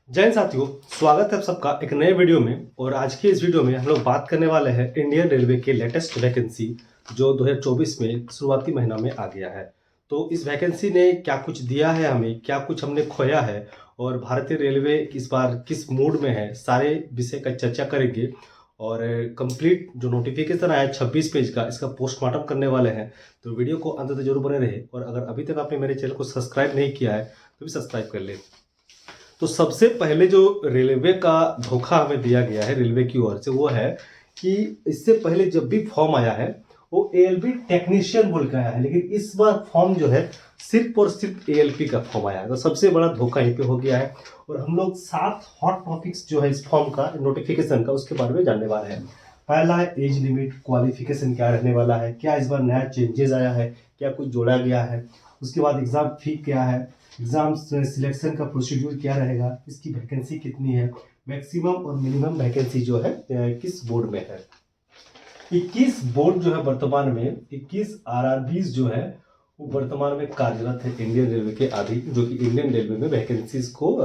जय हिंद साथियों, स्वागत है आप सबका एक नए वीडियो में। और आज की इस वीडियो में हम लोग बात करने वाले हैं इंडियन रेलवे के लेटेस्ट वैकेंसी जो 2024 में शुरुआती महीना में आ गया है। तो इस वैकेंसी ने क्या कुछ दिया है हमें, क्या कुछ हमने खोया है और भारतीय रेलवे इस बार किस मूड में है, सारे विषय का चर्चा करेंगे। और कंप्लीट जो नोटिफिकेशन आया 26 पेज का, इसका पोस्टमार्टम करने वाले हैं। तो वीडियो को अंत तक जरूर बने रहे और अगर अभी तक आपने मेरे चैनल को सब्सक्राइब नहीं किया है तो भी सब्सक्राइब कर ले। तो सबसे पहले जो रेलवे का धोखा हमें दिया गया है रेलवे की ओर से, वो है कि इससे पहले जब भी फॉर्म आया है वो एएलपी टेक्नीशियन बोल के आया है, लेकिन इस बार फॉर्म जो है सिर्फ और सिर्फ एएलपी का फॉर्म आया है। तो सबसे बड़ा धोखा यहीं पे हो गया है। और हम लोग 7 हॉट टॉपिक्स जो है इस फॉर्म का नोटिफिकेशन का, उसके बारे में जानने वाले हैं। पहला है एज लिमिट, क्वालिफिकेशन क्या रहने वाला है, क्या इस बार नया चेंजेस आया है, क्या कुछ जोड़ा गया है। उसके बाद एग्जाम फी क्या है, एग्जाम सिलेक्शन का प्रोसीड्यूर क्या रहेगा, इसकी वैकेंसी कितनी है, मैक्सिमम और मिनिमम वैकेंसी जो है किस बोर्ड में है। 21 बोर्ड जो है वर्तमान में, 21 आरआरबीज जो है वो वर्तमान में कार्यरत है इंडियन रेलवे के अधीन, जो कि इंडियन रेलवे में वैकेंसीज को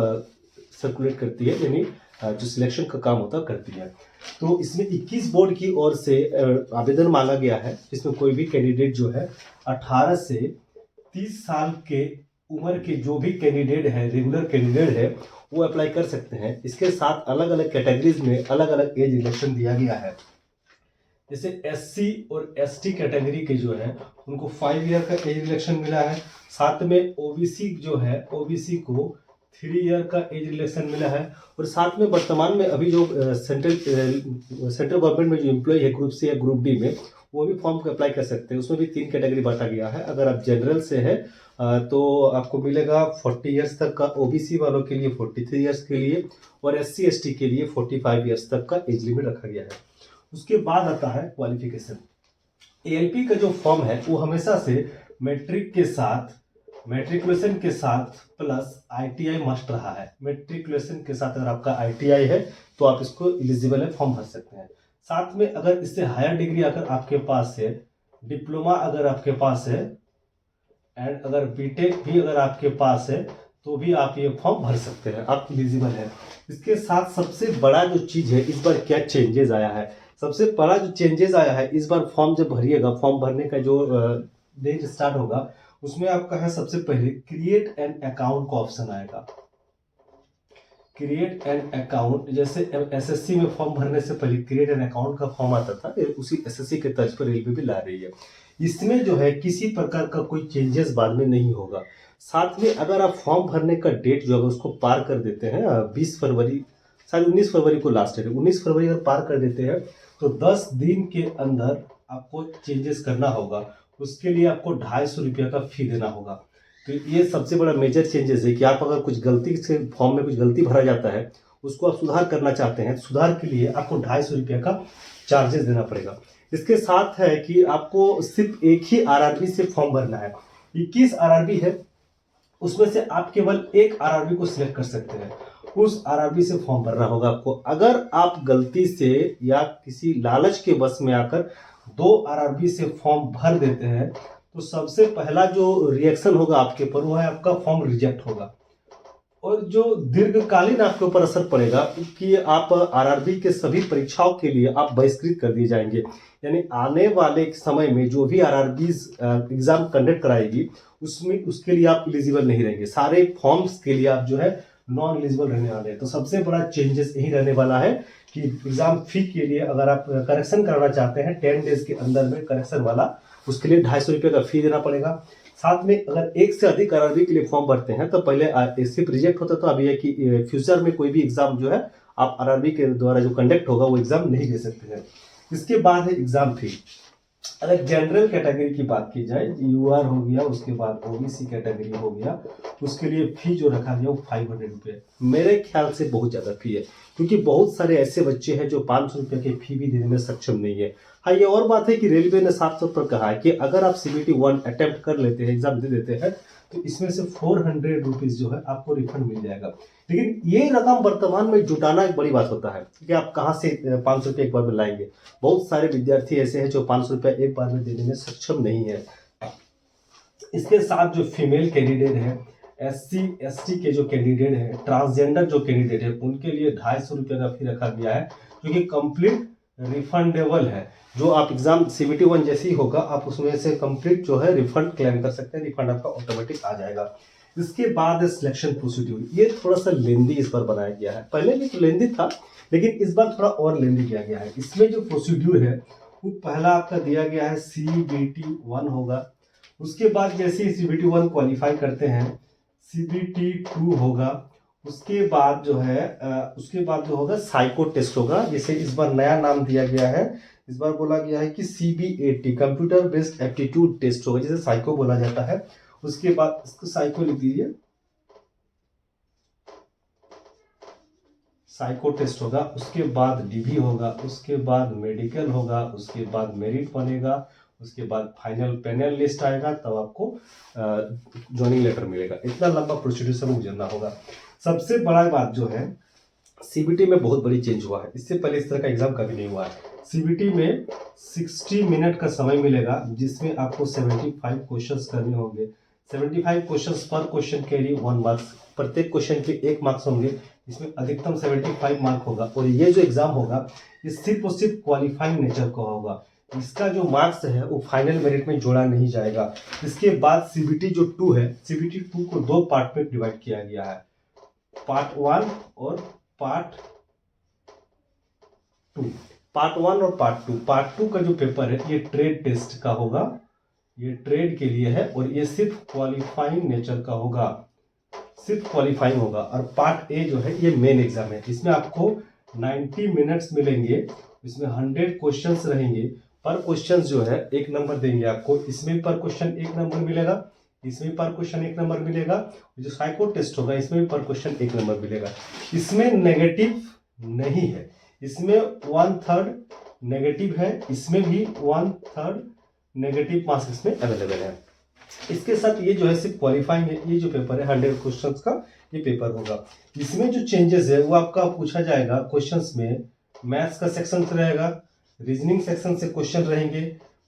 सर्कुलेट करती है, यानी जो सिलेक्शन का काम होता है करती है। तो इसमें 21 बोर्ड की ओर से आवेदन मांगा गया है, जिसमें कोई भी कैंडिडेट जो है 18 से 30 साल के उम्र के जो भी कैंडिडेट है, रेगुलर कैंडिडेट है, वो अप्लाई कर सकते हैं। इसके साथ अलग अलग कैटेगरीज में अलग अलग एज रिलेक्शन दिया गया है। जैसे एससी और एसटी कैटेगरी के जो है उनको 5 ईयर का एज रिलेक्शन मिला है। साथ में ओबीसी जो है, ओबीसी को 3 ईयर का एज रिलेक्शन मिला है। और साथ में वर्तमान में अभी जो सेंट्रल गवर्नमेंट में जो एम्प्लॉय है ग्रुप सी या ग्रुप डी में, वो भी फॉर्म को अप्लाई कर सकते हैं। उसमें भी 3 कैटेगरी बांटा गया है। अगर आप जनरल से है तो आपको मिलेगा 40 ईयर्स तक का, ओबीसी वालों के लिए 43 ईयर्स के लिए, और एससी एसटी के लिए 45 ईयर्स तक का एज लिमिट रखा गया है। उसके बाद आता है क्वालिफिकेशन। एएलपी का जो फॉर्म है वो हमेशा से मैट्रिक के साथ, मैट्रिकुलेशन के साथ प्लस आईटीआई मस्ट रहा है। मैट्रिकुलेशन के साथ अगर आपका आईटीआई है तो आप इसको एलिजिबल है, फॉर्म भर सकते हैं। साथ में अगर इससे हायर डिग्री अगर आपके पास है, डिप्लोमा अगर आपके पास है, एंड अगर बीटेक भी अगर आपके पास है, तो भी आप ये फॉर्म भर सकते हैं, आप एलिजिबल हैं। इसके साथ सबसे बड़ा जो चीज है, इस बार क्या चेंजेस आया है, सबसे बड़ा जो चेंजेस आया है इस बार, फॉर्म जब भरिएगा, फॉर्म भरने का जो डेट स्टार्ट होगा, उसमें आपका है सबसे पहले क्रिएट एन अकाउंट का ऑप्शन आएगा। क्रिएट एन अकाउंट, जैसे एसएससी में फॉर्म भरने से पहले क्रिएट एन अकाउंट का फॉर्म आता था, उसी एसएससी के तर्ज पर रेलवे भी ला रही है। इसमें जो है किसी प्रकार का कोई चेंजेस बाद में नहीं होगा। साथ में अगर आप फॉर्म भरने का डेट जो है उसको पार कर देते हैं 20 फरवरी, शायद 19 फरवरी को लास्ट डेट है, 19 फरवरी अगर पार कर देते हैं तो 10 दिन के अंदर आपको चेंजेस करना होगा। उसके लिए आपको 250 रुपया का फी देना होगा। तो ये सबसे बड़ा मेजर चेंजेस है कि आप अगर कुछ गलती से फॉर्म में कुछ गलती भरा जाता है, उसको आप सुधार करना चाहते हैं, सुधार के लिए आपको 250 रुपया का चार्जेस देना पड़ेगा। इसके साथ है कि आपको सिर्फ एक ही आरआरबी से फॉर्म भरना है। 21 आरआरबी है, उसमें से आप केवल एक आरआरबी को सिलेक्ट कर सकते हैं, उस आरआरबी से फॉर्म भरना होगा आपको। अगर आप गलती से या किसी लालच के बस में आकर 2 आरआरबी से फॉर्म भर देते हैं, तो सबसे पहला जो रिएक्शन होगा आपके ऊपर वो है आपका फॉर्म रिजेक्ट होगा। और जो दीर्घकालीन आपके ऊपर असर पड़ेगा कि आप आरआरबी के सभी परीक्षाओं के लिए आप बहिष्कृत कर दिए जाएंगे। यानी आने वाले समय में जो भी आरआरबीज एग्जाम कंडक्ट कराएगी, उसमें उसके लिए आप एलिजिबल नहीं रहेंगे। सारे फॉर्म्स के लिए आप जो है नॉन एलिजिबल रहने वाले हैं। तो सबसे बड़ा चेंजेस यही रहने वाला है कि एग्जाम फी के लिए अगर आप करेक्शन कराना चाहते हैं 10 डेज के अंदर में करेक्शन वाला, उसके लिए 250 रुपये का फी देना पड़ेगा। साथ में अगर एक से अधिक आरआरबी के लिए फॉर्म भरते हैं तो पहले सिर्फ रिजेक्ट होता था, अभी है कि फ्यूचर में कोई भी एग्जाम जो है आप आरआरबी के द्वारा जो कंडक्ट होगा वो एग्जाम नहीं दे सकते हैं। इसके बाद है एग्जाम फी। अगर जनरल कैटेगरी की बात की जाए, यूआर हो गया, उसके बाद ओबीसी कैटेगरी हो गया, उसके लिए फी जो रखा गया वो 500 रुपये, मेरे ख्याल से बहुत ज़्यादा फी है, क्योंकि बहुत सारे ऐसे बच्चे हैं जो 500 रुपये की फी भी देने में सक्षम नहीं है। हाँ, ये और बात है कि रेलवे ने साफ तौर पर कहा है कि अगर आप CBT 1 अटेम्प्ट कर लेते हैं, एग्जाम दे देते हैं, तो इसमें से 400 रुपीज़ जो है आपको रिफंड मिल जाएगा। लेकिन ये रकम वर्तमान में जुटाना एक बड़ी बात होता है कि आप कहाँ से 500 रुपये एक बार में लाएंगे। बहुत सारे विद्यार्थी ऐसे हैं जो 500 रुपये एक बार में देने में सक्षम नहीं है। इसके साथ जो फीमेल कैंडिडेट है, SC ST के जो कैंडिडेट हैं, ट्रांसजेंडर जो कैंडिडेट है, उनके लिए 250 रुपये का फी रखा गया है, जो कि कंप्लीट रिफंडेबल है। जो आप एग्जाम CBT 1 जैसे ही होगा, आप उसमें से कंप्लीट जो है रिफंड क्लेम कर सकते हैं, रिफंड आपका ऑटोमेटिक आ जाएगा। इसके बाद सिलेक्शन प्रोसीड्यूर, ये थोड़ा सा लेंदी इस पर बनाया गया है। पहले भी तो लेंदी था, लेकिन इस बार थोड़ा और लेंदी किया गया है। इसमें जो प्रोसीड्यूर है वो पहला आपका दिया गया है CBT 1 होगा। उसके बाद जैसे ही CBT 1 क्वालिफाई करते हैं, CBT 2 होगा। उसके बाद जो होगा साइको टेस्ट होगा, जिसे इस बार नया नाम दिया गया है। इस बार बोला गया है कि CBAT computer based aptitude test होगा, जिसे साइको बोला जाता है। उसके बाद इसको साइको लिख दीजिए, साइको टेस्ट होगा। उसके बाद DB होगा, उसके बाद मेडिकल होगा, उसके बाद मेरिट बनेगा, उसके बाद फाइनल पैनल लिस्ट आएगा, तब आपको ज्वाइनिंग लेटर मिलेगा। इतना लंबा प्रोसीड्यूर से गुजरना होगा। सबसे बड़ा बात जो है, CBT में बहुत बड़ी चेंज हुआ है। इससे पहले इस तरह का एग्जाम कभी नहीं हुआ है। CBT में 60 मिनट का समय मिलेगा, जिसमें आपको 75 क्वेश्चंस करने होंगे। 75 क्वेश्चंस पर क्वेश्चन के लिए 1 मार्क्स, प्रत्येक क्वेश्चन के 1 मार्क्स होंगे। इसमें अधिकतम 75 मार्क होगा। और ये जो एग्जाम होगा, ये सिर्फ और सिर्फ क्वालिफाइंग नेचर का होगा। इसका जो मार्क्स है वो फाइनल मेरिट में जोड़ा नहीं जाएगा। इसके बाद CBT जो 2 है, CBT 2 को 2 पार्ट में डिवाइड किया गया है, पार्ट 1 और पार्ट 2। पार्ट 1 और पार्ट 2। पार्ट 2 का जो पेपर है, ये ट्रेड टेस्ट का होगा, ये ट्रेड के लिए है, और ये सिर्फ क्वालिफाइंग नेचर का होगा, सिर्फ क्वालिफाइंग होगा। और पार्ट A जो है, ये मेन एग्जाम है। इसमें आपको 90 मिनट्स मिलेंगे। इसमें 100 क्वेश्चंस रहेंगे। पर क्वेश्चन जो है 1 नंबर देंगे आपको। इसमें भी पर क्वेश्चन 1 नंबर मिलेगा, इसमें भी पर क्वेश्चन 1 नंबर मिलेगा। जो साइको टेस्ट होगा, इसमें भी पर क्वेश्चन 1 नंबर मिलेगा। इसमें नेगेटिव नहीं है, इसमें 1/3 नेगेटिव है, इसमें भी 1/3 नेगेटिव मार्क्स इसमें अवेलेबल है। इसके साथ ये जो है सिर्फ क्वालिफाइंग है। ये जो पेपर है 100 क्वेश्चंस का ये पेपर होगा। इसमें जो चेंजेस है वो आपका पूछा जाएगा क्वेश्चंस में। मैथ्स का सेक्शन रहेगा, रीजनिंग सेक्शन से क्वेश्चन रहेंगे,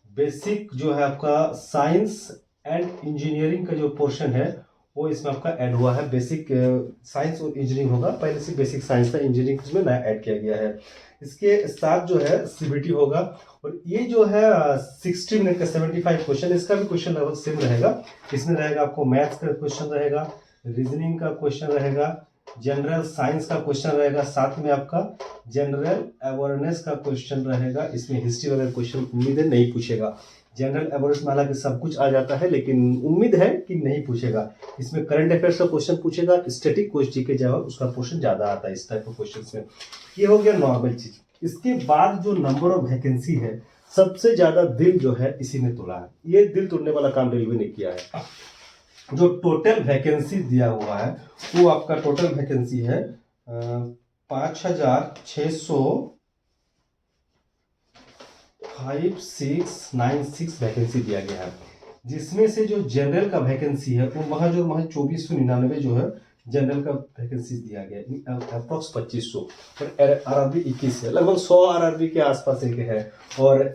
बेसिक जो है आपका साइंस एंड इंजीनियरिंग का जो पोर्शन है वो इसमें आपका ऐड हुआ है। बेसिक साइंस और इंजीनियरिंग होगा, पहले से बेसिक साइंस था, इंजीनियरिंग इसमें नया ऐड किया गया है। इसके साथ जो है CBT होगा। और ये जो है 60 मिनट का 75 क्वेश्चन, इसका भी क्वेश्चन लगभग सेम रहेगा। इसमें रहेगा आपको मैथ्स का क्वेश्चन रहेगा, रीजनिंग का क्वेश्चन रहेगा, जनरल साइंस का क्वेश्चन रहेगा, साथ में आपका जनरल अवेयरनेस का क्वेश्चन रहेगा। इसमें हिस्ट्री वगैरह क्वेश्चन उम्मीद है नहीं पूछेगा। जनरल अवेयरनेस में हालांकि सब कुछ आ जाता है, लेकिन उम्मीद है कि नहीं पूछेगा। इसमें करंट अफेयर्स का क्वेश्चन पूछेगा, स्टैटिक क्वेश्चन के जवाब उसका पोर्शन ज्यादा आता है इस टाइप के क्वेश्चन में। ये हो गया नॉर्मल चीज। इसके बाद जो नंबर ऑफ वैकेंसी है, सबसे ज्यादा दिल जो है इसी ने तोड़ा है। ये दिल तोड़ने वाला काम रेलवे ने किया है। जो टोटल वैकेंसी दिया हुआ है वो आपका टोटल वैकेंसी है 5696 वैकेंसी दिया गया है। जिसमें से जो जनरल का वैकेंसी है वो वहाँ 2499 जो है जनरल का वैकेंसी दिया गया, अप्रोक्स 2500। और RRB 21 है, लगभग 100 RRB के आसपास एक है, और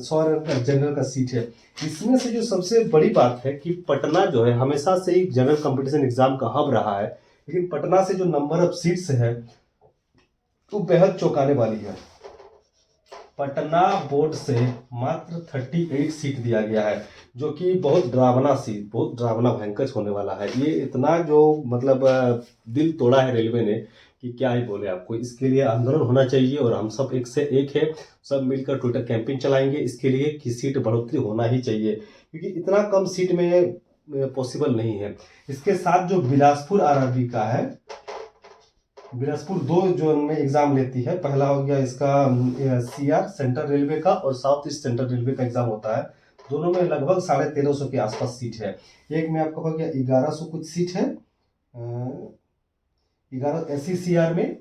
100 जनरल का सीट है। इसमें से जो सबसे बड़ी बात है कि पटना जो है हमेशा से ही जनरल कंपटीशन एग्जाम का हब रहा है, लेकिन पटना से जो नंबर ऑफ सीट्स है वो बेहद चौंकाने वाली है। पटना बोर्ड से मात्र 38 सीट दिया गया है, जो कि बहुत डरावना सीट, बहुत डरावना भयंकर होने वाला है। ये इतना जो मतलब दिल तोड़ा है रेलवे ने कि क्या ही बोले आपको। इसके लिए आंदोलन होना चाहिए, और हम सब एक से एक है, सब मिलकर ट्विटर कैंपेन चलाएंगे इसके लिए कि सीट बढ़ोतरी होना ही चाहिए, क्योंकि इतना कम सीट में पॉसिबल नहीं है। इसके साथ जो बिलासपुर RRB का है, बिलासपुर 2 जोन में एग्जाम लेती है। पहला हो गया इसका CR सेंट्रल रेलवे का, और साउथ ईस्ट सेंट्रल रेलवे का एग्जाम होता है। दोनों में लगभग 1350 के आसपास सीट है। एक में आपका हो गया 1100 कुछ सीट है, 11 SECR में,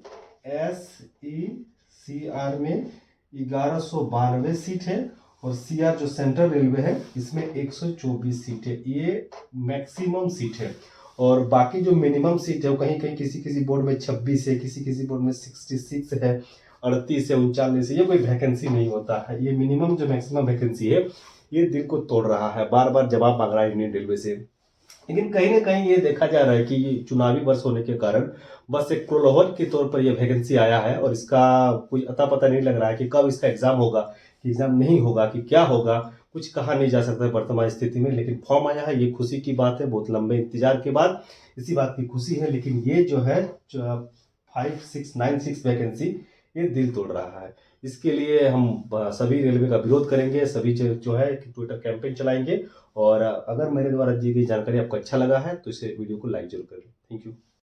SECR में 1192 सीट है, और CR जो सेंट्रल रेलवे है इसमें 124 सीट है। ये मैक्सिमम सीट है। और बाकी जो मिनिमम सीट है वो कहीं कहीं किसी बोर्ड में 26 है, किसी बोर्ड में 66 है, 38 है, 39 है। ये कोई वैकेंसी नहीं होता है। ये मिनिमम जो मैक्सिमम वैकेंसी है, ये दिल को तोड़ रहा है। बार बार जवाब मांग रहा है इंडियन रेलवे से। लेकिन कहीं ना कहीं ये देखा जा रहा है कि ये चुनावी वर्ष होने के कारण बस एक प्रलोभन के तौर पर ये वैकेंसी आया है, और इसका कोई अता पता नहीं लग रहा है कि कब इसका एग्जाम होगा, कि एग्जाम नहीं होगा, कि क्या होगा, कुछ कहा नहीं जा सकता है वर्तमान स्थिति में। लेकिन फॉर्म आया है, ये खुशी की बात है, बहुत लंबे इंतजार के बाद इसी बात की खुशी है। लेकिन ये जो है 5696 वैकेंसी, ये दिल तोड़ रहा है। इसके लिए हम सभी रेलवे का विरोध करेंगे, सभी जो है ट्विटर कैंपेन चलाएंगे। और अगर मेरे द्वारा दी गई जानकारी आपको अच्छा लगा है तो इसे वीडियो को लाइक जरूर करें। Thank you.